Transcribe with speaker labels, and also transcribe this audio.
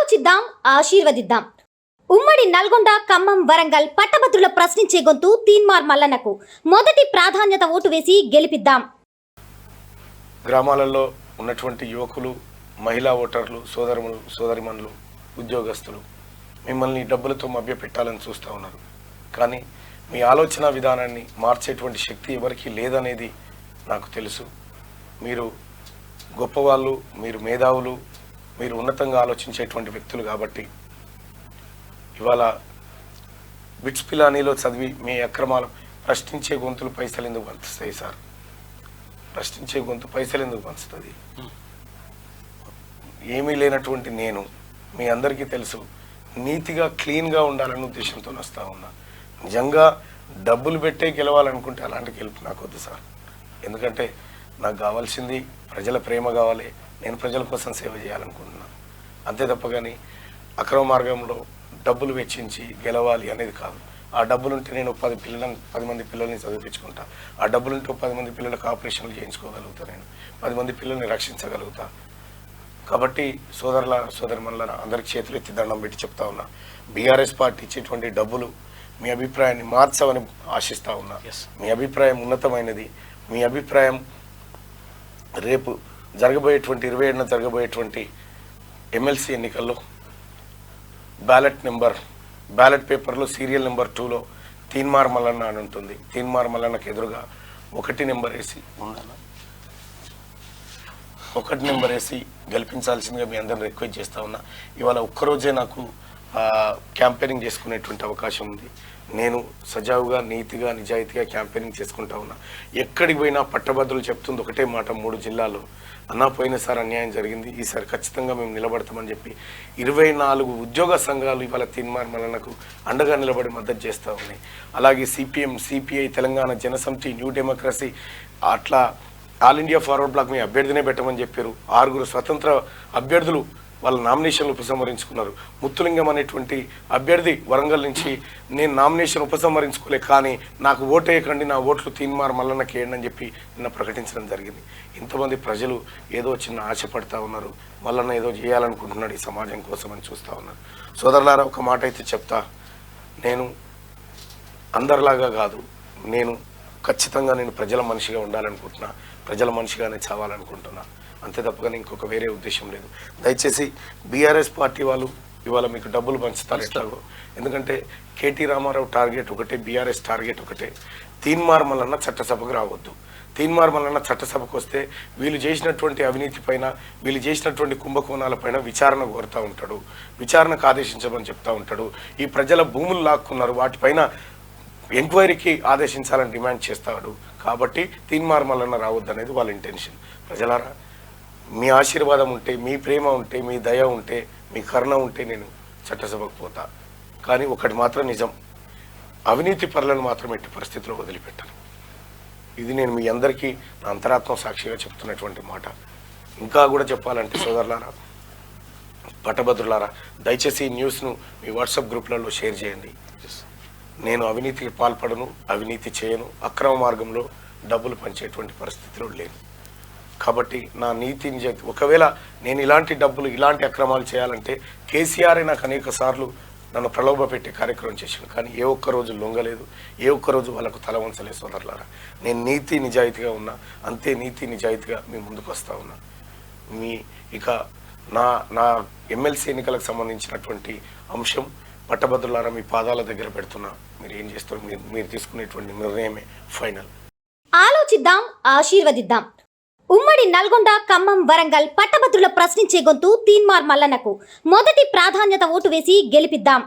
Speaker 1: ఆలోచిద్దాం, ఆశీర్వదిద్దాం. ఉమ్మడి నల్గొండ, ఖమ్మం, వరంగల్ పట్టభద్రుల ప్రశ్నించే గొంతు తీన్మార్ మల్లన్నకు మొదటి ప్రాధాన్యత ఓటు వేసి గెలిపిద్దాం.
Speaker 2: గ్రామాలలో ఉన్నటువంటి యువకులు, మహిళా ఓటర్లు, సోదరులు, సోదరిమణులు, ఉద్యోగస్తులు మిమ్మల్ని డబ్బులతో మభ్యపెట్టాలని చూస్తూ ఉన్నారు. కానీ మీ ఆలోచన విధానాన్ని మార్చేటువంటి శక్తి ఎవరికీ లేదనేది నాకు తెలుసు. మీరు గొప్పవాళ్ళు, మీరు మేధావులు, మీరు ఉన్నతంగా ఆలోచించేటువంటి వ్యక్తులు కాబట్టి ఇవాళ బిట్స్ పిలానీలో చదివి మీ అక్రమాలు ప్రశ్నించే గొంతులు పైసలు ఎందుకు పంచుతాయి సార్? ప్రశ్నించే గొంతు పైసలు ఎందుకు పంచుతుంది? ఏమీ లేనటువంటి నేను మీ అందరికీ తెలుసు నీతిగా క్లీన్గా ఉండాలనే ఉద్దేశంతో వస్తూ ఉన్నా. నిజంగా డబ్బులు పెట్టే గెలవాలనుకుంటే అలాంటి గెలుపు నాకు వద్దు సార్. ఎందుకంటే నాకు కావాల్సింది ప్రజల ప్రేమ కావాలి, నేను ప్రజల కోసం సేవ చేయాలనుకుంటున్నాను. అంతే తప్ప కానీ అక్రమ మార్గంలో డబ్బులు వెచ్చించి గెలవాలి అనేది కాదు. ఆ డబ్బులుంటే నేను 10 మంది పిల్లల్ని చదివించుకుంటా. ఆ డబ్బులుంటే 10 మంది పిల్లలకు ఆపరేషన్లు చేయించుకోగలుగుతా, నేను 10 మంది పిల్లల్ని రక్షించగలుగుతా. కాబట్టి సోదరిమణుల అందరికి చేతులు ఎత్తి దండం పెట్టి చెప్తా ఉన్నా, బీఆర్ఎస్ పార్టీ ఇచ్చేటువంటి డబ్బులు మీ అభిప్రాయాన్ని మార్చవని ఆశిస్తూ ఉన్నా. మీ అభిప్రాయం ఉన్నతమైనది. మీ అభిప్రాయం రేపు జరగబోయేటువంటి 27న జరగబోయేటువంటి ఎమ్మెల్సీ ఎన్నికల్లో బ్యాలెట్ పేపర్లో సీరియల్ నెంబర్ 2లో తీన్మార్ మల్లన్న అని ఉంటుంది. తీన్మార్ మల్లన్నకు ఎదురుగా 1 నెంబర్ వేసి గెలిపించాల్సిందిగా మీ అందరిని రిక్వెస్ట్ చేస్తూ ఉన్నా. ఇవాళ ఒక్కరోజే నాకు క్యాంపెయినింగ్ చేసుకునేటువంటి అవకాశం ఉంది. నేను సజావుగా, నీతిగా, నిజాయితీగా క్యాంపెయినింగ్ చేసుకుంటా ఉన్నా. ఎక్కడికి పోయినా పట్టభద్రులు చెప్తుంది ఒకటే మాట 3 జిల్లాల్లో, అన్నా పోయినసారి అన్యాయం జరిగింది, ఈసారి ఖచ్చితంగా మేము నిలబడతామని చెప్పి 24 ఉద్యోగ సంఘాలు ఇవాళ తీన్మార్ మల్లన్నకు అండగా నిలబడి మద్దతు చేస్తూ ఉన్నాయి. అలాగే CPM, CPI, Telangana Jana Samithi, new democracy, అట్లా ఆల్ ఇండియా ఫార్వర్డ్ బ్లాక్ మీ అభ్యర్థినే పెట్టమని చెప్పారు. 6 స్వతంత్ర అభ్యర్థులు వాళ్ళ నామినేషన్లు ఉపసంహరించుకున్నారు. ముత్తులింగం అనేటువంటి అభ్యర్థి వరంగల్ నుంచి నేను నామినేషన్ ఉపసంహరించుకోలే, కానీ నాకు ఓటేయకండి, నా ఓట్లు తీన్మార్ మల్లన్నకి వేయండి అని చెప్పి నిన్న ప్రకటించడం జరిగింది. ఇంతమంది ప్రజలు ఏదో చిన్న ఆశపడతా ఉన్నారు, మల్లన్న ఏదో చేయాలనుకుంటున్నాడు ఈ సమాజం కోసం అని చూస్తూ ఉన్నారు. సోదరులారా, ఒక మాట అయితే చెప్తా, నేను అందరిలాగా కాదు, నేను ఖచ్చితంగా నేను ప్రజల మనిషిగా ఉండాలనుకుంటున్నా, ప్రజల మనిషిగానే చావాలనుకుంటున్నా. అంతే తప్పగానే ఇంకొక వేరే ఉద్దేశం లేదు. దయచేసి బీఆర్ఎస్ పార్టీ వాళ్ళు ఇవాళ మీకు డబ్బులు పంచుతారు ఎట్లాగో. ఎందుకంటే కేటీ రామారావు టార్గెట్ ఒకటే, బీఆర్ఎస్ టార్గెట్ ఒకటే, తీన్మార్ మల్లన్న చట్టసభకు రావద్దు. తీన్మార్ మల్లన్న చట్టసభకు వస్తే వీళ్ళు చేసినటువంటి అవినీతి పైన, వీళ్ళు చేసినటువంటి కుంభకోణాలపైన విచారణ కోరుతూ ఉంటాడు, విచారణకు ఆదేశించమని చెప్తా ఉంటాడు. ఈ ప్రజల భూములు లాక్కున్నారు, వాటిపైన ఎంక్వైరీకి ఆదేశించాలని డిమాండ్ చేస్తాడు. కాబట్టి తీన్మార్ మల్లన్న రావద్దు అనేది వాళ్ళ ఇంటెన్షన్. ప్రజలారా, మీ ఆశీర్వాదం ఉంటే, మీ ప్రేమ ఉంటే, మీ దయ ఉంటే, మీ కరుణ ఉంటే నేను చట్టసభకు పోతా. కానీ ఒకటి మాత్రం నిజం, అవినీతి పరులను మాత్రం ఎట్టి పరిస్థితిలో వదిలిపెట్టాను. ఇది నేను మీ అందరికీ నా అంతరాత్మ సాక్షిగా చెప్తున్నటువంటి మాట. ఇంకా కూడా చెప్పాలంటే సోదరులారా, పట్టభద్రులారా, దయచేసి ఈ న్యూస్ను మీ వాట్సాప్ గ్రూప్లలో షేర్ చేయండి. నేను అవినీతికి పాల్పడను, అవినీతి చేయను, అక్రమ మార్గంలో డబ్బులు పంచేటువంటి పరిస్థితిలో లేను. కాబట్టి నా నీతి నిజాయితీ, ఒకవేళ నేను ఇలాంటి డబ్బులు, ఇలాంటి అక్రమాలు చేయాలంటే కేసీఆర్ నాకు అనేక సార్లు నన్ను ప్రలోభ పెట్టే కార్యక్రమం చేశాను. కానీ ఏ ఒక్కరోజు లొంగలేదు, ఏ ఒక్కరోజు వాళ్ళకు తల వంచలేదు. సోదరులారా, నేను నీతి నిజాయితీగా ఉన్నా, అంతే నీతి నిజాయితీగా మీ ముందుకు వస్తూ ఉన్నా. ఇక నా ఎమ్మెల్సీ ఎన్నికలకు సంబంధించినటువంటి అంశం పట్టభద్రులారా మీ పాదాల దగ్గర పెడుతున్నా. మీరు ఏం చేస్తారు, మీరు తీసుకునేటువంటి నిర్ణయమే ఫైనల్.
Speaker 1: ఆలోచిద్దాం, ఆశీర్వదిద్దాం. ఉమ్మడి నల్గొండ, ఖమ్మం, వరంగల్ పట్టభద్రుల ప్రశ్నించే గొంతు తీన్మార్ మల్లన్నకు మొదటి ప్రాధాన్యత ఓటు వేసి గెలిపిద్దాం.